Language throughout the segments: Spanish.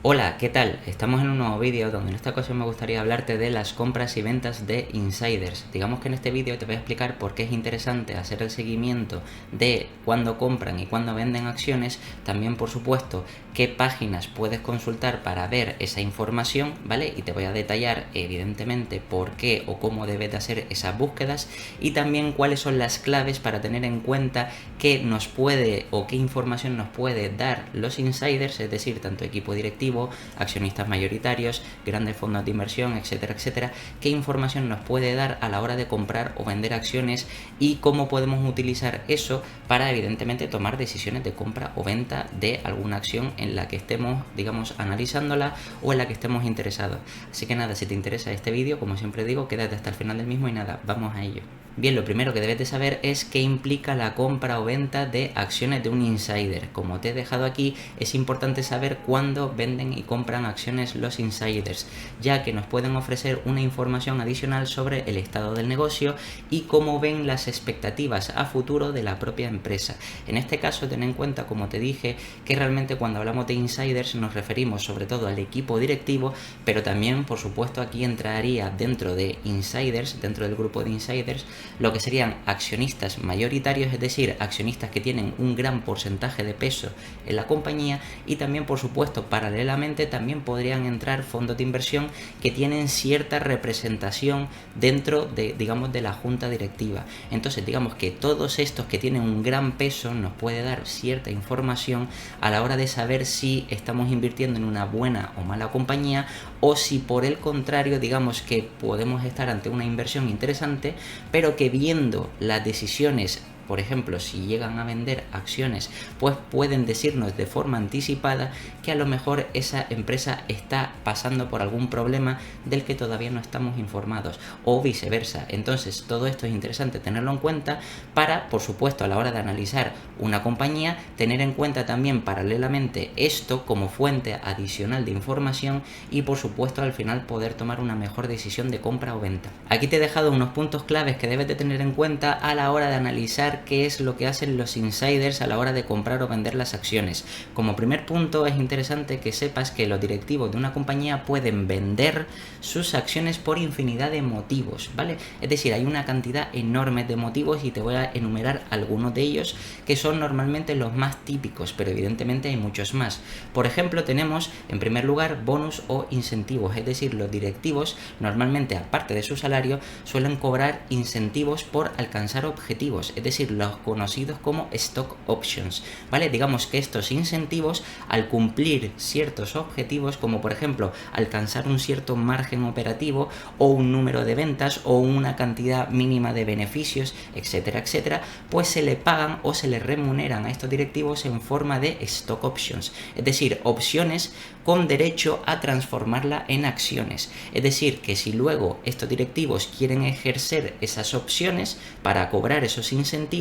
Hola, ¿qué tal? Estamos en un nuevo vídeo donde en esta ocasión me gustaría hablarte de las compras y ventas de insiders. Digamos que en este vídeo te voy a explicar por qué es interesante hacer el seguimiento de cuándo compran y cuándo venden acciones, también por supuesto qué páginas puedes consultar para ver esa información, ¿vale? Y te voy a detallar evidentemente por qué o cómo debes de hacer esas búsquedas y también cuáles son las claves para tener en cuenta qué nos puede o qué información nos puede dar los insiders, es decir, tanto equipo directivo, accionistas mayoritarios, grandes fondos de inversión, etcétera, etcétera, qué información nos puede dar a la hora de comprar o vender acciones y cómo podemos utilizar eso para evidentemente tomar decisiones de compra o venta de alguna acción en la que estemos, digamos, analizándola o en la que estemos interesados. Así que nada, si te interesa este vídeo, como siempre digo, quédate hasta el final del mismo y nada, vamos a ello. Bien, lo primero que debes de saber es qué implica la compra o venta de acciones de un insider. Como te he dejado aquí, es importante saber cuándo venden y compran acciones los insiders, ya que nos pueden ofrecer una información adicional sobre el estado del negocio y cómo ven las expectativas a futuro de la propia empresa. En este caso, ten en cuenta, como te dije, que realmente cuando hablamos de insiders nos referimos sobre todo al equipo directivo, pero también, por supuesto, aquí entraría dentro de insiders, dentro del grupo de insiders, lo que serían accionistas mayoritarios, es decir, accionistas que tienen un gran porcentaje de peso en la compañía, y también, por supuesto, paralelamente también podrían entrar fondos de inversión que tienen cierta representación dentro de, digamos, de la junta directiva. Entonces, digamos que todos estos que tienen un gran peso nos puede dar cierta información a la hora de saber si estamos invirtiendo en una buena o mala compañía, o si por el contrario, digamos que podemos estar ante una inversión interesante, pero que viendo las decisiones, por ejemplo, si llegan a vender acciones, pues pueden decirnos de forma anticipada que a lo mejor esa empresa está pasando por algún problema del que todavía no estamos informados, o viceversa. Entonces, todo esto es interesante tenerlo en cuenta para, por supuesto, a la hora de analizar una compañía, tener en cuenta también paralelamente esto como fuente adicional de información y, por supuesto, al final poder tomar una mejor decisión de compra o venta. Aquí te he dejado unos puntos claves que debes de tener en cuenta a la hora de analizar qué es lo que hacen los insiders a la hora de comprar o vender las acciones. Como primer punto, es interesante que sepas que los directivos de una compañía pueden vender sus acciones por infinidad de motivos, ¿vale? Es decir, hay una cantidad enorme de motivos y te voy a enumerar algunos de ellos que son normalmente los más típicos, pero evidentemente hay muchos más. Por ejemplo, tenemos en primer lugar bonus o incentivos, es decir, los directivos normalmente, aparte de su salario, suelen cobrar incentivos por alcanzar objetivos, es decir, los conocidos como stock options, ¿vale? Digamos que estos incentivos, al cumplir ciertos objetivos, como por ejemplo alcanzar un cierto margen operativo o un número de ventas o una cantidad mínima de beneficios, etcétera, etcétera, pues se le pagan o se le remuneran a estos directivos en forma de stock options, es decir, opciones con derecho a transformarla en acciones. Es decir, que si luego estos directivos quieren ejercer esas opciones para cobrar esos incentivos,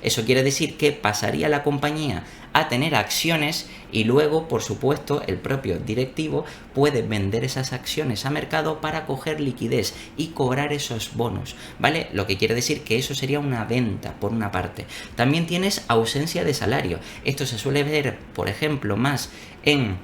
eso quiere decir que pasaría la compañía a tener acciones y luego, por supuesto, el propio directivo puede vender esas acciones a mercado para coger liquidez y cobrar esos bonos, ¿vale? Lo que quiere decir que eso sería una venta, por una parte. También tienes ausencia de salario. Esto se suele ver, por ejemplo, más en,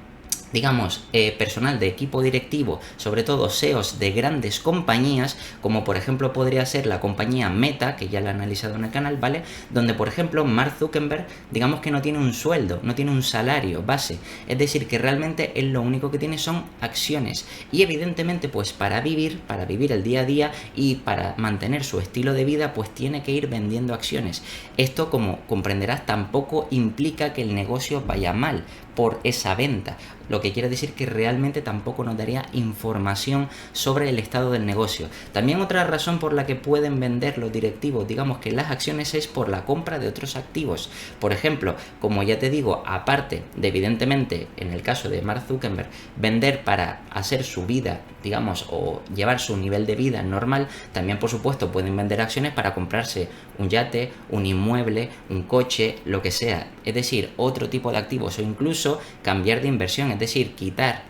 digamos, personal de equipo directivo, sobre todo CEOs de grandes compañías, como por ejemplo podría ser la compañía Meta, que ya la he analizado en el canal, ¿vale? Donde, por ejemplo, Mark Zuckerberg, digamos que no tiene un sueldo, no tiene un salario base, es decir, que realmente él lo único que tiene son acciones, y evidentemente, pues para vivir el día a día y para mantener su estilo de vida, pues tiene que ir vendiendo acciones. Esto, como comprenderás, tampoco implica que el negocio vaya mal por esa venta, lo que quiere decir que realmente tampoco nos daría información sobre el estado del negocio. También otra razón por la que pueden vender los directivos, digamos, que las acciones, es por la compra de otros activos. Por ejemplo, como ya te digo, aparte de, evidentemente, en el caso de Mark Zuckerberg, vender para hacer su vida, digamos, o llevar su nivel de vida normal, también, por supuesto, pueden vender acciones para comprarse un yate, un inmueble, un coche, lo que sea. Es decir, otro tipo de activos, o incluso cambiar de inversión, es decir, quitar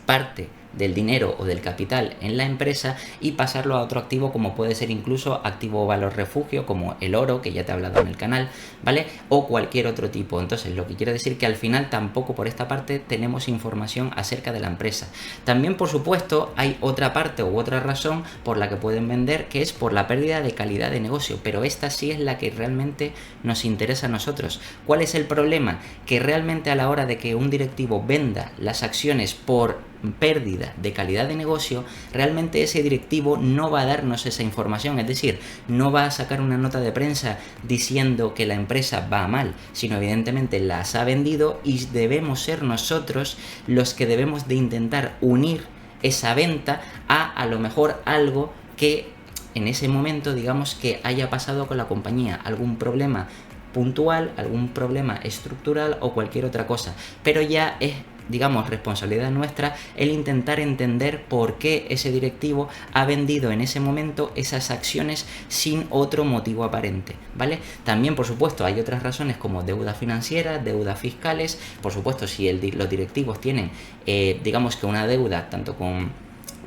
parte del dinero o del capital en la empresa y pasarlo a otro activo, como puede ser incluso activo valor refugio, como el oro, que ya te he hablado en el canal, ¿vale? O cualquier otro tipo. Entonces, lo que quiero decir que al final tampoco por esta parte tenemos información acerca de la empresa. También, por supuesto, hay otra parte u otra razón por la que pueden vender, que es por la pérdida de calidad de negocio, pero esta sí es la que realmente nos interesa a nosotros. ¿Cuál es el problema? Que realmente a la hora de que un directivo venda las acciones por pérdida de calidad de negocio, realmente ese directivo no va a darnos esa información, es decir, no va a sacar una nota de prensa diciendo que la empresa va mal, sino evidentemente las ha vendido y debemos ser nosotros los que debemos de intentar unir esa venta a lo mejor algo que en ese momento, digamos, que haya pasado con la compañía, algún problema puntual, algún problema estructural o cualquier otra cosa, pero ya es, digamos, responsabilidad nuestra el intentar entender por qué ese directivo ha vendido en ese momento esas acciones sin otro motivo aparente, ¿vale? También, por supuesto, hay otras razones como deuda financiera, deudas fiscales. Por supuesto, si los directivos tienen, digamos que una deuda tanto con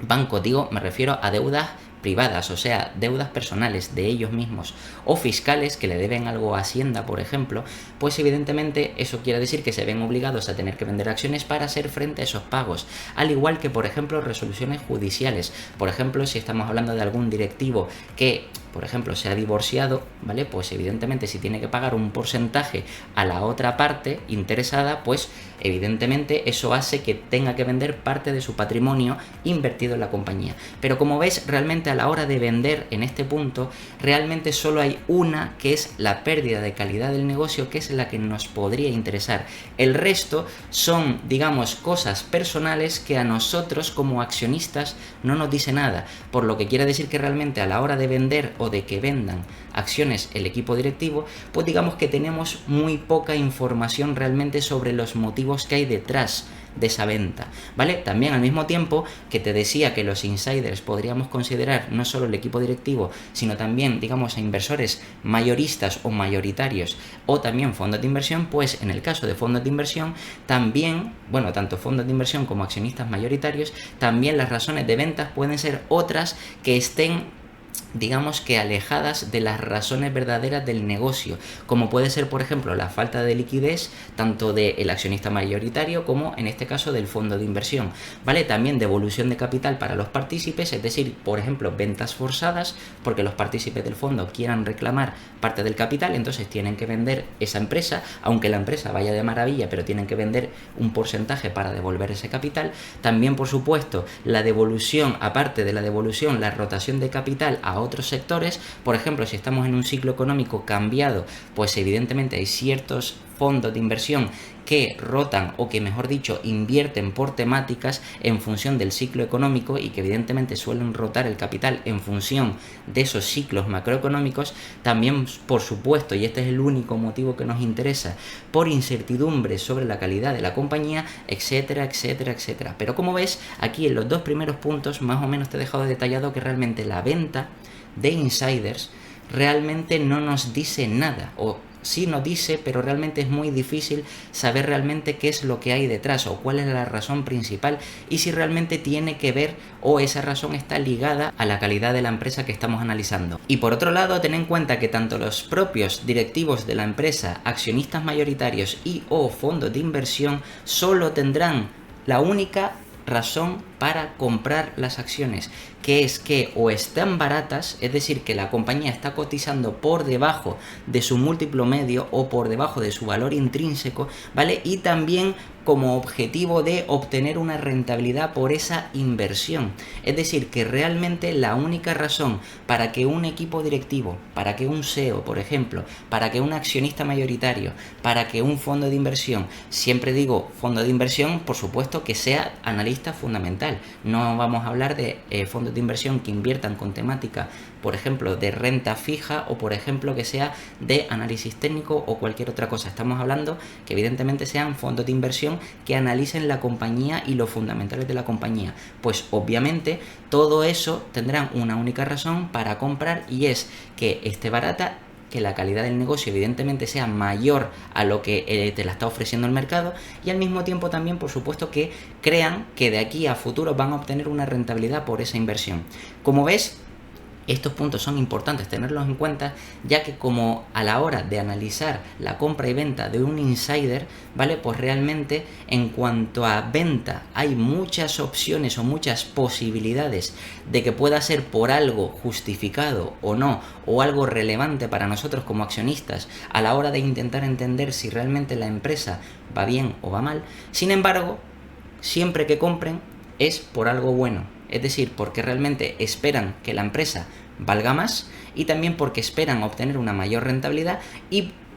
bancos, me refiero a deudas privadas, o sea, deudas personales de ellos mismos o fiscales que le deben algo a Hacienda, por ejemplo, pues evidentemente eso quiere decir que se ven obligados a tener que vender acciones para hacer frente a esos pagos, al igual que, por ejemplo, resoluciones judiciales. Por ejemplo, si estamos hablando de algún directivo que, por ejemplo, se ha divorciado, ¿vale? Pues evidentemente si tiene que pagar un porcentaje a la otra parte interesada, pues evidentemente eso hace que tenga que vender parte de su patrimonio invertido en la compañía. Pero como ves, realmente a la hora de vender en este punto, realmente solo hay una, que es la pérdida de calidad del negocio, que es la que nos podría interesar. El resto son, digamos, cosas personales que a nosotros como accionistas no nos dice nada, por lo que quiere decir que realmente a la hora de vender o de que vendan acciones el equipo directivo, pues digamos que tenemos muy poca información realmente sobre los motivos que hay detrás de esa venta, ¿vale? También al mismo tiempo que te decía que los insiders podríamos considerar no solo el equipo directivo, sino también, digamos, a inversores mayoristas o mayoritarios o también fondos de inversión, pues en el caso de fondos de inversión también, bueno, tanto fondos de inversión como accionistas mayoritarios, también las razones de ventas pueden ser otras que estén, digamos, que alejadas de las razones verdaderas del negocio, como puede ser, por ejemplo, la falta de liquidez tanto del accionista mayoritario como en este caso del fondo de inversión, ¿vale? También devolución de capital para los partícipes, es decir, por ejemplo, ventas forzadas porque los partícipes del fondo quieran reclamar parte del capital, entonces tienen que vender esa empresa, aunque la empresa vaya de maravilla, pero tienen que vender un porcentaje para devolver ese capital. También, por supuesto, la devolución, aparte de la devolución, la rotación de capital a otros sectores. Por ejemplo, si estamos en un ciclo económico cambiado, pues evidentemente hay ciertos fondos de inversión que rotan o que, mejor dicho, invierten por temáticas en función del ciclo económico y que evidentemente suelen rotar el capital en función de esos ciclos macroeconómicos. También, por supuesto, y este es el único motivo que nos interesa, por incertidumbre sobre la calidad de la compañía, etcétera, etcétera, etcétera. Pero como ves, aquí en los dos primeros puntos más o menos te he dejado detallado que realmente la venta de insiders realmente no nos dice nada, o sí nos dice, pero realmente es muy difícil saber realmente qué es lo que hay detrás o cuál es la razón principal y si realmente tiene que ver o esa razón está ligada a la calidad de la empresa que estamos analizando. Y por otro lado, ten en cuenta que tanto los propios directivos de la empresa, accionistas mayoritarios y o fondos de inversión solo tendrán la única razón para comprar las acciones, que es que o están baratas, es decir, que la compañía está cotizando por debajo de su múltiplo medio o por debajo de su valor intrínseco, ¿vale? Y también como objetivo de obtener una rentabilidad por esa inversión. Es decir, que realmente la única razón para que un equipo directivo, para que un CEO, por ejemplo, para que un accionista mayoritario, para que un fondo de inversión, siempre digo fondo de inversión, por supuesto que sea analista fundamental. No vamos a hablar de fondos de inversión que inviertan con temática, por ejemplo, de renta fija o, por ejemplo, que sea de análisis técnico o cualquier otra cosa. Estamos hablando que evidentemente sean fondos de inversión que analicen la compañía y los fundamentales de la compañía. Pues obviamente todo eso tendrán una única razón para comprar y es que esté barata que la calidad del negocio evidentemente sea mayor a lo que te la está ofreciendo el mercado, y al mismo tiempo también, por supuesto, que crean que de aquí a futuro van a obtener una rentabilidad por esa inversión. Como ves, estos puntos son importantes tenerlos en cuenta, ya que como a la hora de analizar la compra y venta de un insider, ¿vale? Pues realmente en cuanto a venta hay muchas opciones o muchas posibilidades de que pueda ser por algo justificado o no, o algo relevante para nosotros como accionistas a la hora de intentar entender si realmente la empresa va bien o va mal. Sin embargo, siempre que compren es por algo bueno. Es decir, porque realmente esperan que la empresa valga más, y también porque esperan obtener una mayor rentabilidad,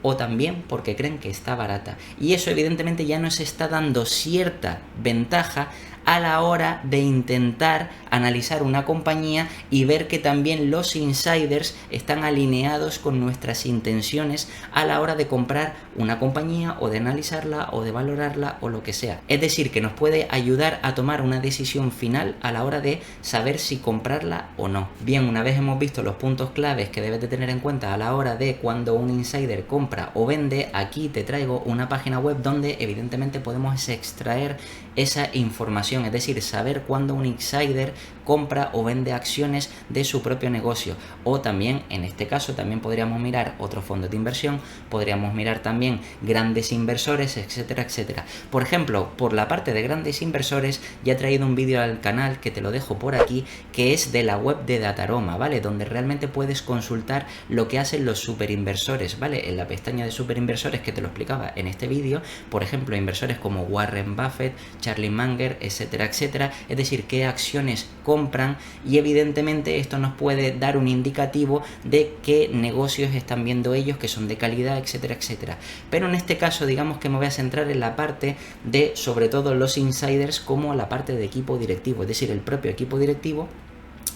o también porque creen que está barata. Y eso evidentemente ya nos está dando cierta ventaja a la hora de intentar analizar una compañía y ver que también los insiders están alineados con nuestras intenciones a la hora de comprar una compañía o de analizarla o de valorarla o lo que sea. Es decir, que nos puede ayudar a tomar una decisión final a la hora de saber si comprarla o no. Bien, una vez hemos visto los puntos claves que debes de tener en cuenta a la hora de cuando un insider compra o vende, aquí te traigo una página web donde evidentemente podemos extraer esa información, es decir, saber cuándo un insider compra o vende acciones de su propio negocio. O también, en este caso, también podríamos mirar otros fondos de inversión, podríamos mirar también grandes inversores, etcétera, etcétera. Por ejemplo, por la parte de grandes inversores, ya he traído un vídeo al canal que te lo dejo por aquí, que es de la web de Dataroma, ¿vale? Donde realmente puedes consultar lo que hacen los superinversores, ¿vale? En la pestaña de superinversores que te lo explicaba en este vídeo, por ejemplo, inversores como Warren Buffett, Charlie Munger, etcétera, etcétera, es decir, qué acciones compran, y evidentemente esto nos puede dar un indicativo de qué negocios están viendo ellos, que son de calidad, etcétera, etcétera. Pero en este caso, digamos que me voy a centrar en la parte de, sobre todo, los insiders, como la parte de equipo directivo, es decir, el propio equipo directivo,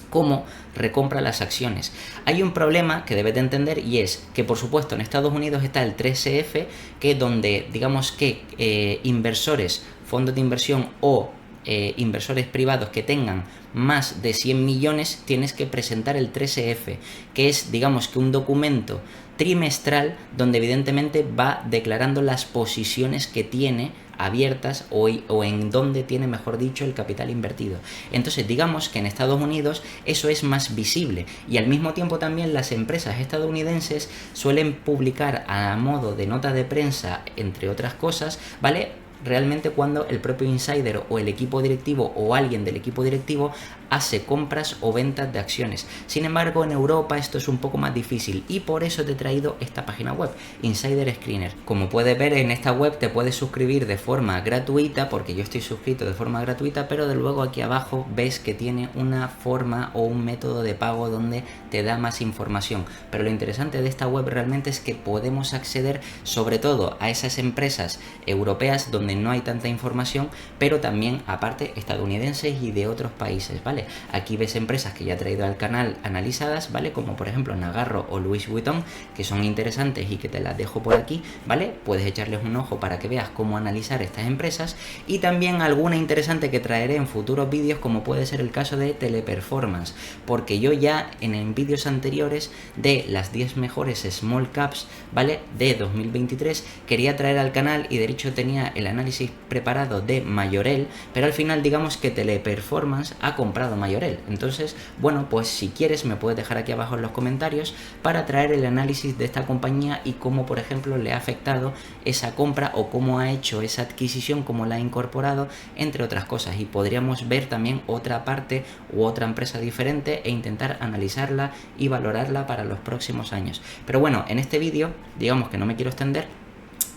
cómo recompra las acciones. Hay un problema que debes de entender, y es que, por supuesto, en Estados Unidos está el 3CF, que es donde, digamos que inversores, fondos de inversión o inversores privados que tengan más de 100 millones, tienes que presentar el 3CF, que es, digamos, que un documento trimestral donde evidentemente va declarando las posiciones que tiene abiertas o en donde tiene, mejor dicho, el capital invertido. Entonces, digamos que en Estados Unidos eso es más visible, y al mismo tiempo también las empresas estadounidenses suelen publicar a modo de nota de prensa, entre otras cosas, ¿vale? Realmente cuando el propio insider o el equipo directivo o alguien del equipo directivo hace compras o ventas de acciones. Sin embargo, en Europa esto es un poco más difícil, y por eso te he traído esta página web, Insider Screener. Como puedes ver, en esta web te puedes suscribir de forma gratuita, porque yo estoy suscrito de forma gratuita, pero de luego aquí abajo ves que tiene una forma o un método de pago donde te da más información. Pero lo interesante de esta web realmente es que podemos acceder sobre todo a esas empresas europeas donde no hay tanta información, pero también aparte estadounidenses y de otros países, ¿vale? Aquí ves empresas que ya he traído al canal analizadas, ¿vale? Como por ejemplo Nagarro o Louis Vuitton, que son interesantes y que te las dejo por aquí, ¿vale? Puedes echarles un ojo para que veas cómo analizar estas empresas, y también alguna interesante que traeré en futuros vídeos, como puede ser el caso de Teleperformance, porque yo ya en vídeos anteriores de las 10 mejores small caps, ¿vale? De 2023 quería traer al canal, y de hecho tenía el análisis preparado de Majorel, pero al final digamos que Teleperformance ha comprado Majorel. Entonces, bueno, pues si quieres me puedes dejar aquí abajo en los comentarios para traer el análisis de esta compañía y cómo, por ejemplo, le ha afectado esa compra, o cómo ha hecho esa adquisición, cómo la ha incorporado, entre otras cosas. Y podríamos ver también otra parte u otra empresa diferente e intentar analizarla y valorarla para los próximos años. Pero bueno, en este vídeo digamos que no me quiero extender,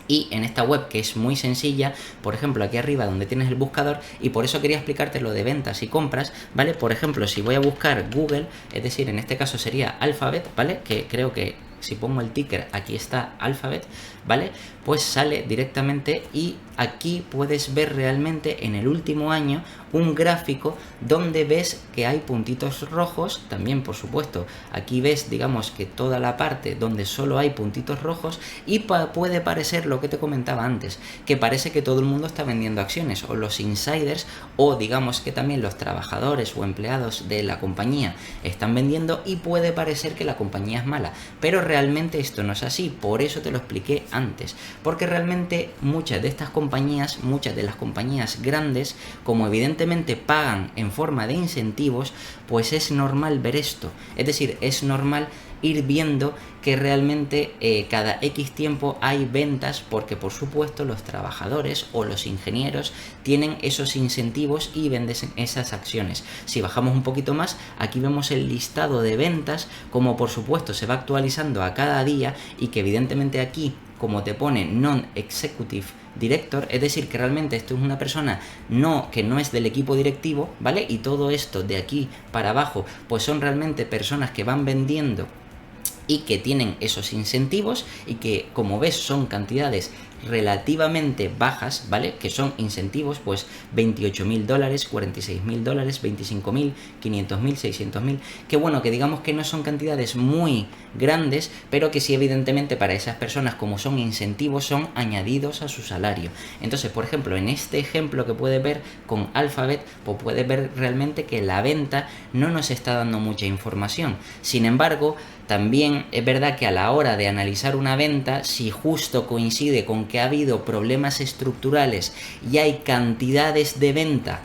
y en esta web, que es muy sencilla, por ejemplo aquí arriba donde tienes el buscador, y por eso quería explicarte lo de ventas y compras, ¿vale? Por ejemplo, si voy a buscar Google, es decir, en este caso sería Alphabet, ¿vale? Que creo que si pongo el ticker, aquí está Alphabet, ¿vale? Pues sale directamente, y aquí puedes ver realmente en el último año un gráfico donde ves que hay puntitos rojos. También, por supuesto, aquí ves, digamos, que toda la parte donde solo hay puntitos rojos, y puede parecer lo que te comentaba antes, que parece que todo el mundo está vendiendo acciones, o los insiders, o digamos que también los trabajadores o empleados de la compañía están vendiendo, y puede parecer que la compañía es mala, pero realmente esto no es así, por eso te lo expliqué antes, porque realmente muchas de estas compañías, muchas de las compañías grandes, como evidentemente pagan en forma de incentivos, pues es normal ver esto, es decir, es normal ir viendo que realmente cada X tiempo hay ventas, porque por supuesto los trabajadores o los ingenieros tienen esos incentivos y venden esas acciones. Si bajamos un poquito más, aquí vemos el listado de ventas, como por supuesto se va actualizando a cada día, y que evidentemente aquí, como te pone Non-Executive Director, es decir, que realmente esto es una persona que no es del equipo directivo, ¿vale? Y todo esto de aquí para abajo, pues son realmente personas que van vendiendo y que tienen esos incentivos, y que, como ves, son cantidades relativamente bajas, ¿vale? Que son incentivos, pues $28.000, $46.000, $25.000, $500.000, $600.000, que bueno, que digamos que no son cantidades muy grandes, pero que sí, evidentemente, para esas personas, como son incentivos, son añadidos a su salario. Entonces, por ejemplo, en este ejemplo que puedes ver con Alphabet, pues puedes ver realmente que la venta no nos está dando mucha información. Sin embargo, también es verdad que a la hora de analizar una venta, si justo coincide con que ha habido problemas estructurales y hay cantidades de venta,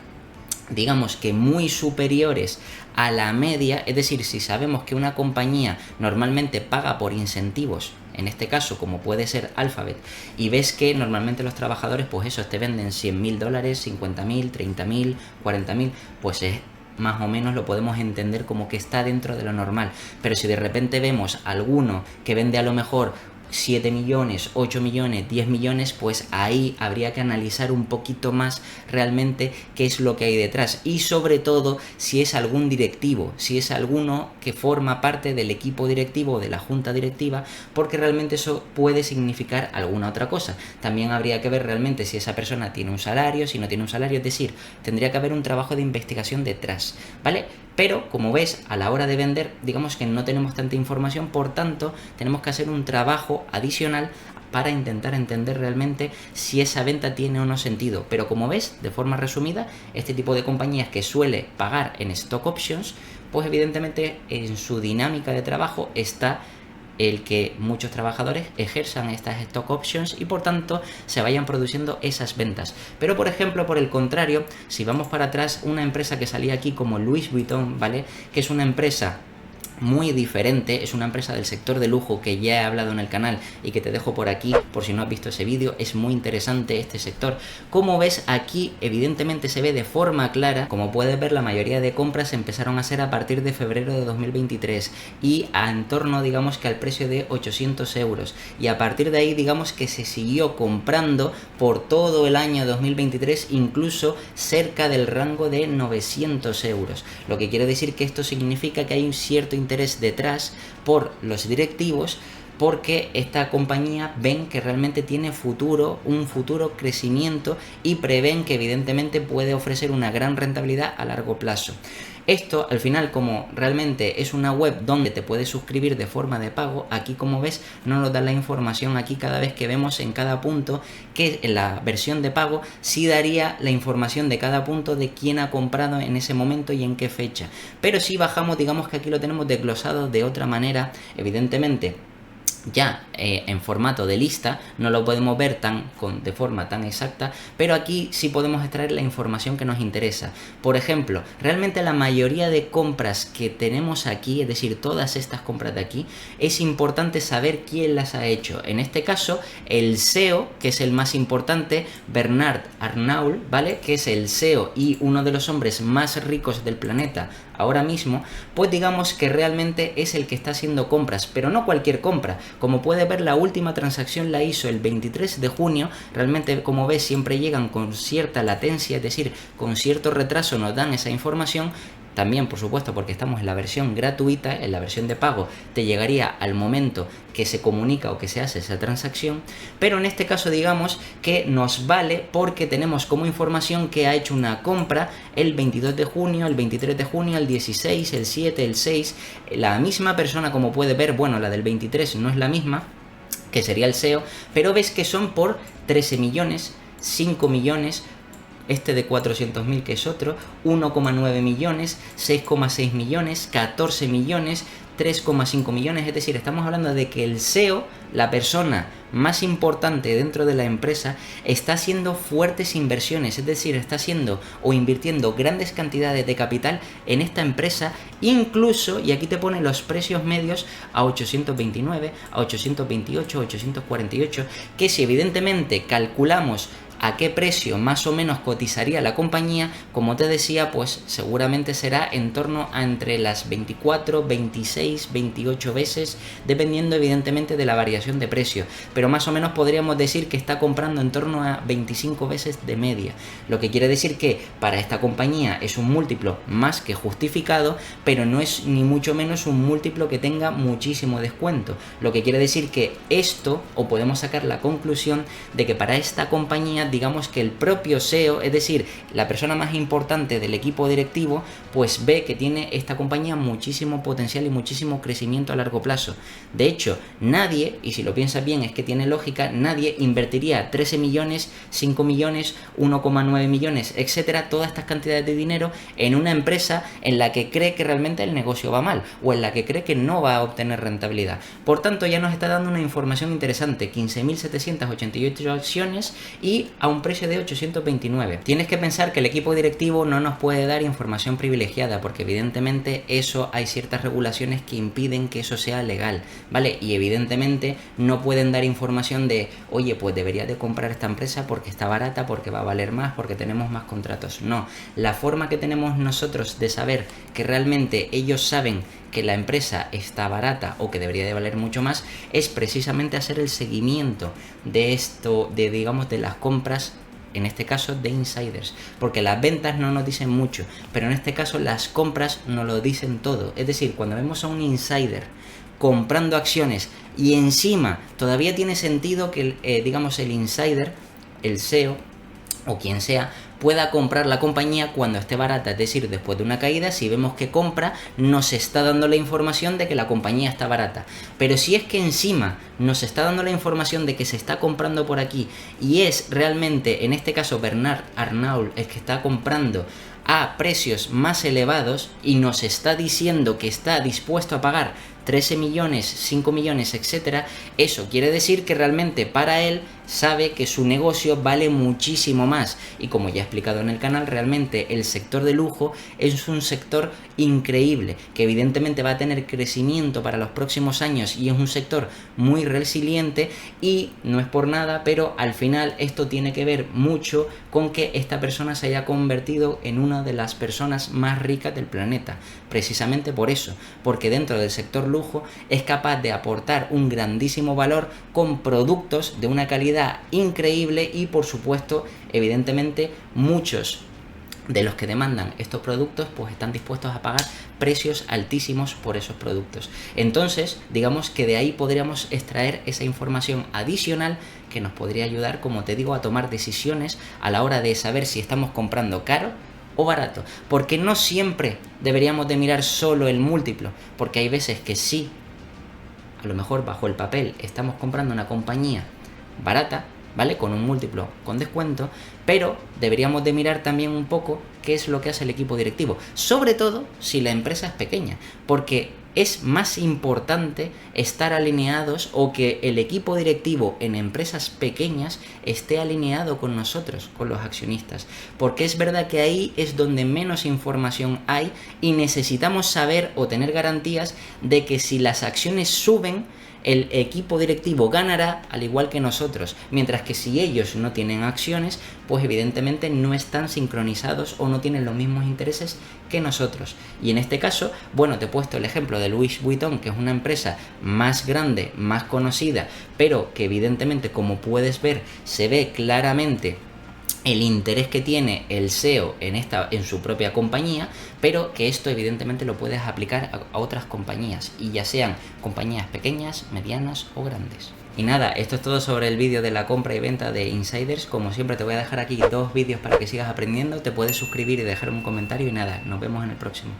digamos que muy superiores a la media, es decir, si sabemos que una compañía normalmente paga por incentivos, en este caso como puede ser Alphabet, y ves que normalmente los trabajadores, pues esos te venden $100.000, $50.000, $30.000, $40.000, pues es más o menos lo podemos entender como que está dentro de lo normal. Pero si de repente vemos alguno que vende a lo mejor 7 millones, 8 millones, 10 millones, pues ahí habría que analizar un poquito más realmente qué es lo que hay detrás, y sobre todo si es algún directivo, si es alguno que forma parte del equipo directivo o de la junta directiva, porque realmente eso puede significar alguna otra cosa. También habría que ver realmente si esa persona tiene un salario, si no tiene un salario, es decir, tendría que haber un trabajo de investigación detrás, ¿vale? Pero, como ves, a la hora de vender, digamos que no tenemos tanta información, por tanto, tenemos que hacer un trabajo adicional para intentar entender realmente si esa venta tiene o no sentido. Pero como ves, de forma resumida, este tipo de compañías que suele pagar en stock options, pues evidentemente en su dinámica de trabajo está el que muchos trabajadores ejerzan estas stock options y por tanto se vayan produciendo esas ventas. Pero por ejemplo, por el contrario, si vamos para atrás, una empresa que salía aquí como Louis Vuitton, ¿vale? Que es una empresa muy diferente, es una empresa del sector de lujo que ya he hablado en el canal y que te dejo por aquí por si no has visto ese vídeo. Es muy interesante este sector. Como ves, aquí evidentemente se ve de forma clara. Como puedes ver, la mayoría de compras empezaron a ser a partir de febrero de 2023 y en torno, digamos, que al precio de 800 euros, y a partir de ahí, digamos, que se siguió comprando por todo el año 2023, incluso cerca del rango de 900 euros, lo que quiere decir que esto significa que hay un cierto interés detrás por los directivos, porque esta compañía ven que realmente tiene futuro, un futuro crecimiento, y prevén que evidentemente puede ofrecer una gran rentabilidad a largo plazo. Esto al final, como realmente es una web donde te puedes suscribir de forma de pago, aquí como ves no nos da la información. Aquí cada vez que vemos en cada punto, que en la versión de pago sí daría la información de cada punto de quién ha comprado en ese momento y en qué fecha. Pero si bajamos, digamos que aquí lo tenemos desglosado de otra manera, evidentemente ya en formato de lista, no lo podemos ver de forma tan exacta, pero aquí sí podemos extraer la información que nos interesa. Por ejemplo, realmente la mayoría de compras que tenemos aquí, es decir, todas estas compras de aquí, es importante saber quién las ha hecho. En este caso, el CEO, que es el más importante, Bernard Arnault, ¿vale? Que es el CEO y uno de los hombres más ricos del planeta ahora mismo, pues digamos que realmente es el que está haciendo compras, pero no cualquier compra. Como puedes ver, la última transacción la hizo el 23 de junio, realmente como ves siempre llegan con cierta latencia, es decir, con cierto retraso nos dan esa información. También, por supuesto, porque estamos en la versión gratuita, en la versión de pago te llegaría al momento que se comunica o que se hace esa transacción, pero en este caso digamos que nos vale porque tenemos como información que ha hecho una compra el 22 de junio, el 23 de junio, el 16, el 7, el 6, la misma persona, como puede ver. Bueno, la del 23 no es la misma, que sería el CEO, pero ves que son por 13 millones, 5 millones, este de 400.000 que es otro, 1,9 millones, 6,6 millones, 14 millones, 3,5 millones, es decir, estamos hablando de que el CEO, la persona más importante dentro de la empresa, está haciendo fuertes inversiones, es decir, está haciendo o invirtiendo grandes cantidades de capital en esta empresa, incluso, y aquí te pone los precios medios a 829, a 828, 848, que si evidentemente calculamos a qué precio más o menos cotizaría la compañía, como te decía, pues seguramente será en torno a entre las 24, 26, 28 veces, dependiendo evidentemente de la variación de precio, pero más o menos podríamos decir que está comprando en torno a 25 veces de media, lo que quiere decir que para esta compañía es un múltiplo más que justificado, pero no es ni mucho menos un múltiplo que tenga muchísimo descuento, lo que quiere decir que esto, o podemos sacar la conclusión de que para esta compañía, digamos que el propio CEO, es decir, la persona más importante del equipo directivo, pues ve que tiene esta compañía muchísimo potencial y muchísimo crecimiento a largo plazo. De hecho, nadie, y si lo piensas bien es que tiene lógica, nadie invertiría 13 millones, 5 millones, 1,9 millones, etcétera, todas estas cantidades de dinero en una empresa en la que cree que realmente el negocio va mal o en la que cree que no va a obtener rentabilidad. Por tanto, ya nos está dando una información interesante: 15.788 acciones y a un precio de 829. Tienes que pensar que el equipo directivo no nos puede dar información privilegiada, porque evidentemente eso hay ciertas regulaciones que impiden que eso sea legal, ¿vale? Y evidentemente no pueden dar información de, oye, pues debería de comprar esta empresa porque está barata, porque va a valer más, porque tenemos más contratos. No, la forma que tenemos nosotros de saber que realmente ellos saben que la empresa está barata o que debería de valer mucho más es precisamente hacer el seguimiento de esto, de digamos de las compras, en este caso de insiders, porque las ventas no nos dicen mucho, pero en este caso las compras nos lo dicen todo. Es decir, cuando vemos a un insider comprando acciones y encima todavía tiene sentido que digamos el insider, el CEO o quien sea, pueda comprar la compañía cuando esté barata, es decir, después de una caída, si vemos que compra, nos está dando la información de que la compañía está barata. Pero si es que encima nos está dando la información de que se está comprando por aquí y es realmente, en este caso, Bernard Arnault el que está comprando a precios más elevados y nos está diciendo que está dispuesto a pagar 13 millones, 5 millones, etcétera, eso quiere decir que realmente para él sabe que su negocio vale muchísimo más. Y como ya he explicado en el canal, realmente el sector de lujo es un sector increíble, que evidentemente va a tener crecimiento para los próximos años y es un sector muy resiliente, y no es por nada, pero al final esto tiene que ver mucho con que esta persona se haya convertido en una de las personas más ricas del planeta, precisamente por eso, porque dentro del sector lujo es capaz de aportar un grandísimo valor con productos de una calidad increíble y, por supuesto, evidentemente muchos de los que demandan estos productos pues están dispuestos a pagar precios altísimos por esos productos. Entonces, digamos que de ahí podríamos extraer esa información adicional que nos podría ayudar, como te digo, a tomar decisiones a la hora de saber si estamos comprando caro o barato, porque no siempre deberíamos de mirar solo el múltiplo, porque hay veces que sí, a lo mejor bajo el papel estamos comprando una compañía barata, ¿vale? Con un múltiplo con descuento, pero deberíamos de mirar también un poco qué es lo que hace el equipo directivo, sobre todo si la empresa es pequeña, porque es más importante estar alineados o que el equipo directivo en empresas pequeñas esté alineado con nosotros, con los accionistas, porque es verdad que ahí es donde menos información hay y necesitamos saber o tener garantías de que si las acciones suben, el equipo directivo ganará al igual que nosotros, mientras que si ellos no tienen acciones, pues evidentemente no están sincronizados o no tienen los mismos intereses que nosotros. Y en este caso, bueno, te he puesto el ejemplo de Louis Vuitton, que es una empresa más grande, más conocida, pero que evidentemente, como puedes ver, se ve claramente el interés que tiene el CEO en su propia compañía, pero que esto evidentemente lo puedes aplicar a otras compañías, y ya sean compañías pequeñas, medianas o grandes. Y nada, esto es todo sobre el vídeo de la compra y venta de insiders. Como siempre, te voy a dejar aquí 2 vídeos para que sigas aprendiendo. Te puedes suscribir y dejar un comentario, y nada, nos vemos en el próximo.